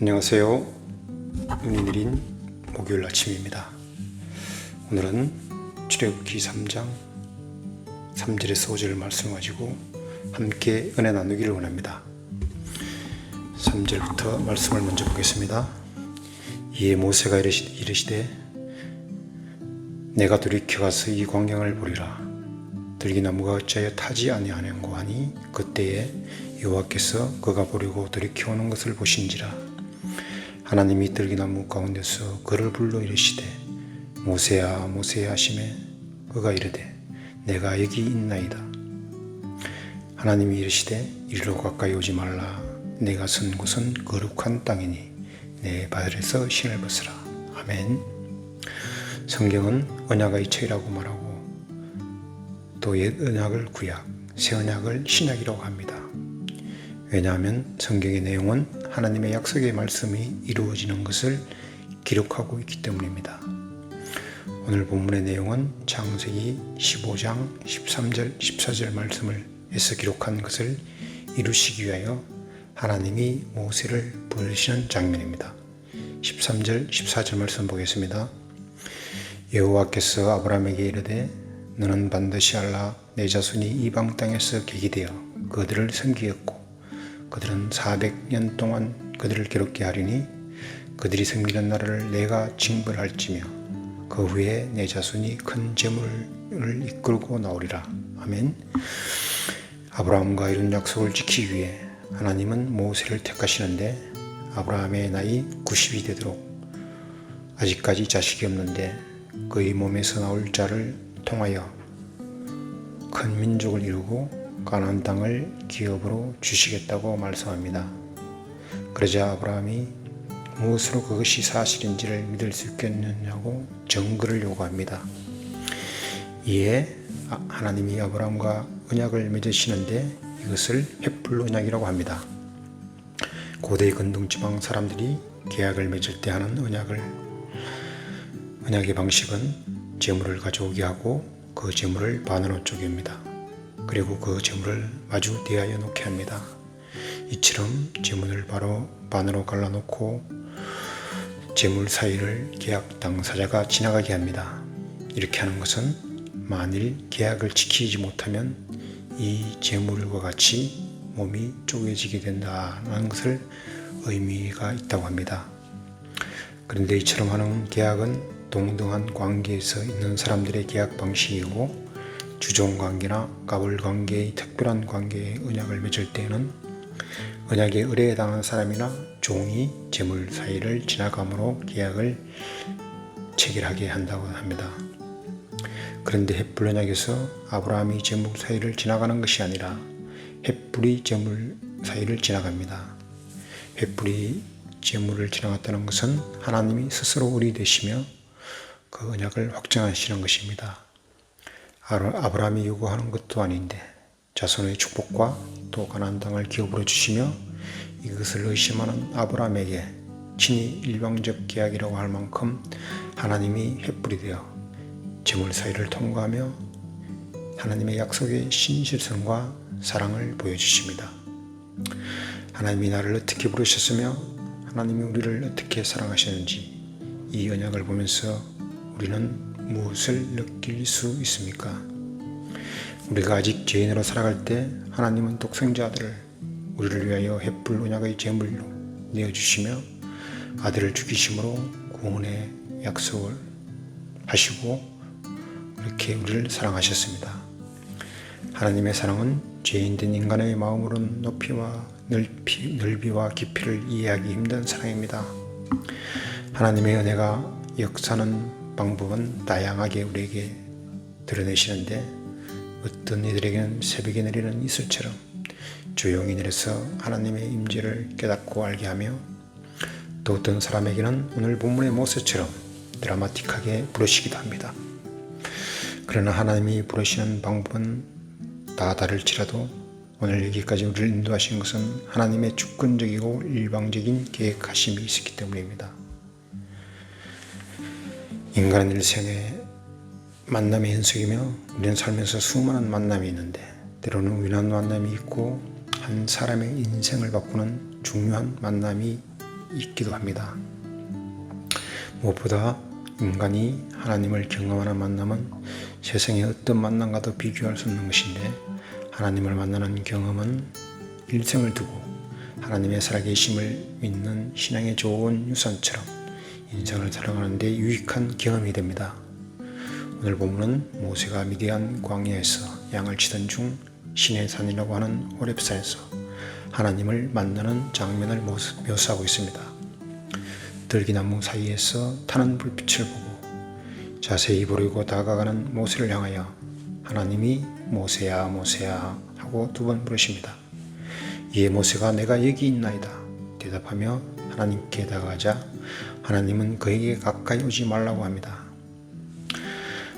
안녕하세요. 눈이 내린 목요일 아침입니다. 오늘은 출애굽기 3장 3절에서 5절 말씀을 가지고 함께 은혜 나누기를 원합니다. 3절부터 말씀을 먼저 보겠습니다. 이에 모세가 이르시되 내가 돌이켜가서 이 광경을 보리라. 들기나무가 어찌하여 타지 아니하는고 하니 그때에 여호와께서 그가 보려고 돌이켜오는 것을 보신지라. 하나님이 들기나무 가운데서 그를 불러 이르시되 모세야 모세야 하시매 그가 이르되 내가 여기 있나이다. 하나님이 이르시되 이리로 가까이 오지 말라. 내가 선 곳은 거룩한 땅이니 내 발에서 신을 벗으라. 아멘. 성경은 언약의 처이라고 말하고 또 옛 언약을 구약, 새 언약을 신약이라고 합니다. 왜냐하면 성경의 내용은 하나님의 약속의 말씀이 이루어지는 것을 기록하고 있기 때문입니다. 오늘 본문의 내용은 창세기 15장 13절 14절 말씀을 에서 기록한 것을 이루시기 위하여 하나님이 모세를 부르시는 장면입니다. 13절 14절 말씀 보겠습니다. 여호와께서 아브라함에게 이르되 너는 반드시 알라. 내 자손이 이방 땅에서 계기되어 그들을 섬기었고 그들은 400년 동안 그들을 괴롭게 하리니 그들이 섬기는 나라를 내가 징벌할지며 그 후에 내 자손이 큰 재물을 이끌고 나오리라. 아멘. 아브라함과 이룬 약속을 지키기 위해 하나님은 모세를 택하시는데 아브라함의 나이 90이 되도록 아직까지 자식이 없는데 그의 몸에서 나올 자를 통하여 큰 민족을 이루고 가나안 땅을 기업으로 주시겠다고 말씀합니다. 그러자 아브라함이 무엇으로 그것이 사실인지를 믿을 수 있겠느냐고 증거를 요구합니다. 이에 하나님이 아브라함과 언약을 맺으시는데 이것을 횃불 언약이라고 합니다. 고대 근동지방 사람들이 계약을 맺을 때 하는 언약의 방식은 재물을 가져오게 하고 그 재물을 반으로 쪼갭니다. 그리고 그 재물을 마주 대하여 놓게 합니다. 이처럼 재물을 바로 반으로 갈라놓고 재물 사이를 계약 당사자가 지나가게 합니다. 이렇게 하는 것은 만일 계약을 지키지 못하면 이 재물과 같이 몸이 쪼개지게 된다는 것을 의미가 있다고 합니다. 그런데 이처럼 하는 계약은 동등한 관계에서 있는 사람들의 계약 방식이고 주종관계나 가불관계의 특별한 관계의 언약을 맺을 때에는 언약에 의뢰당한 사람이나 종이 재물 사이를 지나감으로 계약을 체결하게 한다고 합니다. 그런데 횃불 언약에서 아브라함이 재물 사이를 지나가는 것이 아니라 횃불이 재물 사이를 지나갑니다. 횃불이 재물을 지나갔다는 것은 하나님이 스스로 을이 되시며 그 언약을 확정하시는 것입니다. 아브라함이 요구하는 것도 아닌데 자손의 축복과 또 가나안 땅을 기업으로 주시며 이것을 의심하는 아브라함에게 친히 일방적 계약이라고 할 만큼 하나님이 횃불이 되어 재물 사이를 통과하며 하나님의 약속의 신실성과 사랑을 보여주십니다. 하나님이 나를 어떻게 부르셨으며 하나님이 우리를 어떻게 사랑하셨는지 이 언약을 보면서 우리는 무엇을 느낄 수 있습니까? 우리가 아직 죄인으로 살아갈 때 하나님은 독생자 아들을 우리를 위하여 횃불 언약의 제물로 내어주시며 아들을 죽이심으로 구원의 약속을 하시고 이렇게 우리를 사랑하셨습니다. 하나님의 사랑은 죄인된 인간의 마음으로는 넓이와 깊이를 이해하기 힘든 사랑입니다. 하나님의 은혜가 역사하는 방법은 다양하게 우리에게 드러내시는데 어떤 이들에게는 새벽에 내리는 이슬처럼 조용히 내려서 하나님의 임재를 깨닫고 알게 하며 또 어떤 사람에게는 오늘 본문의 모세처럼 드라마틱하게 부르시기도 합니다. 그러나 하나님이 부르시는 방법은 다 다를지라도 오늘 여기까지 우리를 인도하신 것은 하나님의 주권적이고 일방적인 계획하심이 있었기 때문입니다. 인간은 일생에 만남의 연속이며 우리는 살면서 수많은 만남이 있는데 때로는 우연한 만남이 있고 한 사람의 인생을 바꾸는 중요한 만남이 있기도 합니다. 무엇보다 인간이 하나님을 경험하는 만남은 세상의 어떤 만남과도 비교할 수 없는 것인데, 하나님을 만나는 경험은 일생을 두고 하나님의 살아계심을 믿는 신앙의 좋은 유산처럼 인생을 살아가는 데 유익한 경험이 됩니다. 오늘 본문은 모세가 미디안 광야에서 양을 치던 중 신의 산이라고 하는 호렙산에서 하나님을 만나는 장면을 묘사하고 있습니다. 들기나무 사이에서 타는 불빛을 보고 자세히 보려고 다가가는 모세를 향하여 하나님이 모세야 모세야 하고 2번 부르십니다. 이에 모세가 내가 여기 있나이다 대답하며 하나님께 다가가자 하나님은 그에게 가까이 오지 말라고 합니다.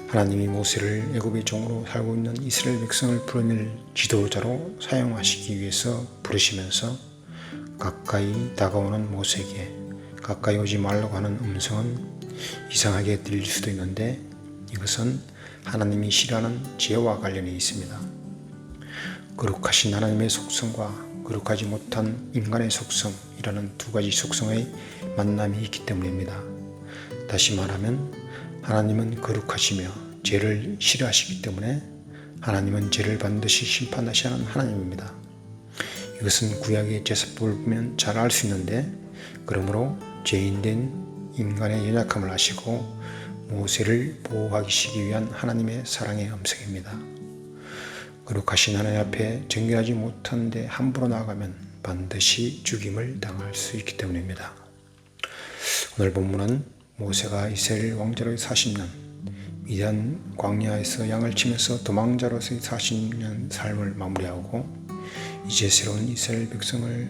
하나님이 모세를 애굽의 종으로 살고 있는 이스라엘 백성을 풀어낼 지도자로 사용하시기 위해서 부르시면서 가까이 다가오는 모세에게 가까이 오지 말라고 하는 음성은 이상하게 들릴 수도 있는데, 이것은 하나님이 싫어하는 죄와 관련이 있습니다. 거룩하신 하나님의 속성과 거룩하지 못한 인간의 속성이라는 2가지 속성의 만남이 있기 때문입니다. 다시 말하면 하나님은 거룩하시며 죄를 싫어하시기 때문에 하나님은 죄를 반드시 심판하셔야 하는 하나님입니다. 이것은 구약의 제사법을 보면 잘 알 수 있는데, 그러므로 죄인된 인간의 연약함을 아시고 모세를 보호하시기 위한 하나님의 사랑의 음성입니다. 거룩하신 하나님 앞에 정결하지 못한데 함부로 나아가면 반드시 죽임을 당할 수 있기 때문입니다. 오늘 본문은 모세가 이스라엘 왕자로의 40년, 미디안 광야에서 양을 치면서 도망자로서의 40년 삶을 마무리하고 이제 새로운 이스라엘 백성을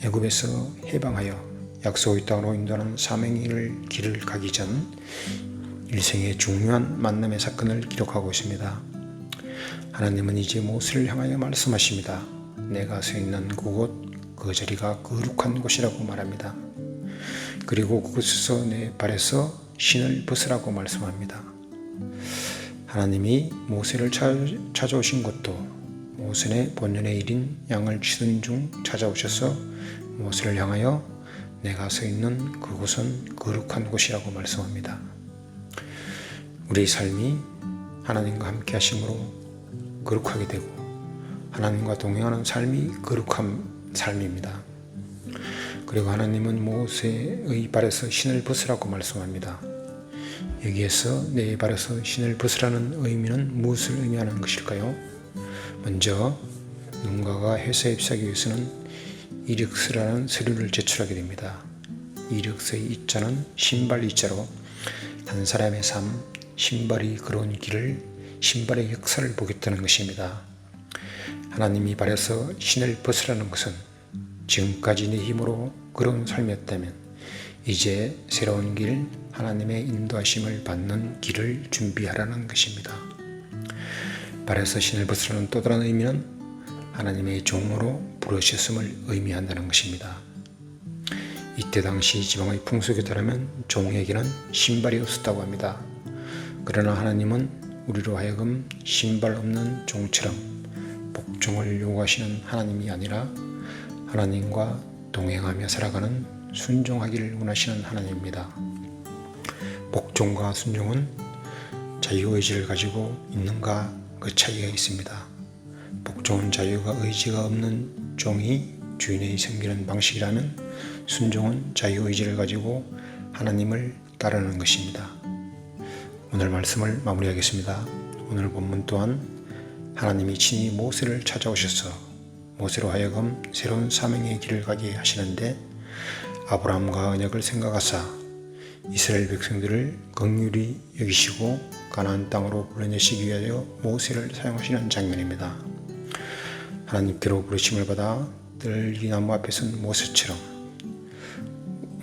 애굽에서 해방하여 약속의 땅으로 인도하는 사명의 길을 가기 전 일생의 중요한 만남의 사건을 기록하고 있습니다. 하나님은 이제 모세를 향하여 말씀하십니다. 내가 서 있는 그곳, 그 자리가 거룩한 곳이라고 말합니다. 그리고 그곳에서 내 발에서 신을 벗으라고 말씀합니다. 하나님이 모세를 찾아오신 것도 모세의 본연의 일인 양을 치던 중 찾아오셔서 모세를 향하여 내가 서 있는 그곳은 거룩한 곳이라고 말씀합니다. 우리 삶이 하나님과 함께 하심으로 거룩하게 되고 하나님과 동행하는 삶이 거룩한 삶입니다. 그리고 하나님은 모세의 발에서 신을 벗으라고 말씀합니다. 여기에서 내 발에서 신을 벗으라는 의미는 무엇을 의미하는 것일까요? 먼저 누군가가 회사에 입사하기 위해서는 이력서라는 서류를 제출하게 됩니다. 이력서의 이자는 신발 이자로 한 사람의 삶, 신발이 걸어온 길을, 신발의 역사를 보겠다는 것입니다. 하나님이 발에서 신을 벗으라는 것은 지금까지 내 힘으로 걸어온 삶이었다면 이제 새로운 길, 하나님의 인도하심을 받는 길을 준비하라는 것입니다. 발에서 신을 벗으라는 또 다른 의미는 하나님의 종으로 부르셨음을 의미한다는 것입니다. 이때 당시 지방의 풍속에 따르면 종에게는 신발이 없었다고 합니다. 그러나 하나님은 우리로 하여금 신발 없는 종처럼 복종을 요구하시는 하나님이 아니라 하나님과 동행하며 살아가는 순종하기를 원하시는 하나님입니다. 복종과 순종은 자유의지를 가지고 있는가 그 차이가 있습니다. 복종은 자유가 의지가 없는 종이 주인의 섬기는 방식이라면 순종은 자유의지를 가지고 하나님을 따르는 것입니다. 오늘 말씀을 마무리하겠습니다. 오늘 본문 또한 하나님이 친히 모세를 찾아오셔서 모세로 하여금 새로운 사명의 길을 가게 하시는데, 아브라함과 언약을 생각하사 이스라엘 백성들을 긍휼히 여기시고 가나안 땅으로 불러내시기 위하여 모세를 사용하시는 장면입니다. 하나님께로 부르심을 받아 들기나무 앞에 선 모세처럼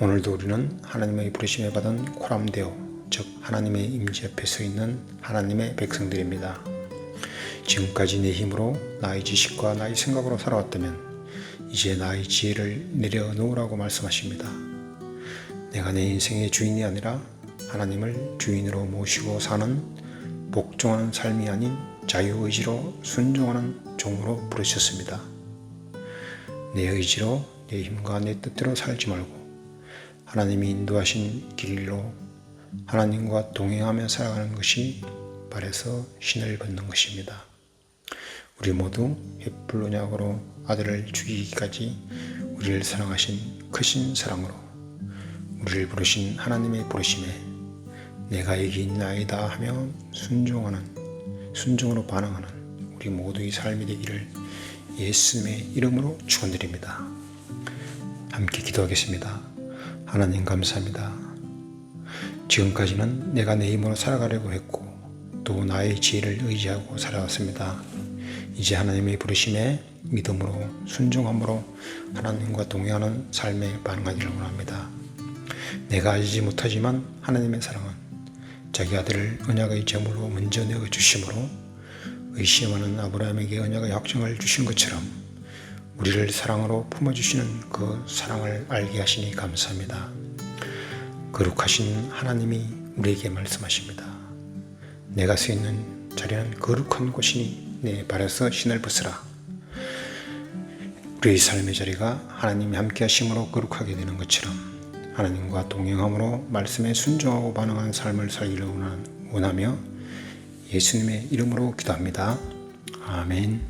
오늘도 우리는 하나님의 부르심을 받은 코람데오, 즉 하나님의 임재 앞에 서 있는 하나님의 백성들입니다. 지금까지 내 힘으로 나의 지식과 나의 생각으로 살아왔다면 이제 나의 지혜를 내려놓으라고 말씀하십니다. 내가 내 인생의 주인이 아니라 하나님을 주인으로 모시고 사는 복종하는 삶이 아닌 자유의지로 순종하는 종으로 부르셨습니다. 내 의지로 내 힘과 내 뜻대로 살지 말고 하나님이 인도하신 길로 하나님과 동행하며 살아가는 것이 발에서 신을 벗는 것입니다. 우리 모두 횃불로 약으로 아들을 죽이기까지 우리를 사랑하신 크신 사랑으로 우리를 부르신 하나님의 부르심에 내가 여기 있나이다 하며 순종으로 반응하는 우리 모두의 삶이 되기를 예수님의 이름으로 축원드립니다. 함께 기도하겠습니다. 하나님 감사합니다. 지금까지는 내가 내 힘으로 살아가려고 했고 또 나의 지혜를 의지하고 살아왔습니다. 이제 하나님의 부르심에 믿음으로 순종함으로 하나님과 동행하는 삶에 반응하기를 원합니다. 내가 알지 못하지만 하나님의 사랑은 자기 아들을 언약의 제물로 먼저 내어주심으로 의심하는 아브라함에게 언약의 확정을 주신 것처럼 우리를 사랑으로 품어주시는 그 사랑을 알게 하시니 감사합니다. 거룩하신 하나님이 우리에게 말씀하십니다. 내가 서 있는 자리는 거룩한 곳이니 내 발에서 신을 벗으라. 우리의 삶의 자리가 하나님이 함께 하심으로 거룩하게 되는 것처럼 하나님과 동행함으로 말씀에 순종하고 반응하는 삶을 살기를 원하며 예수님의 이름으로 기도합니다. 아멘.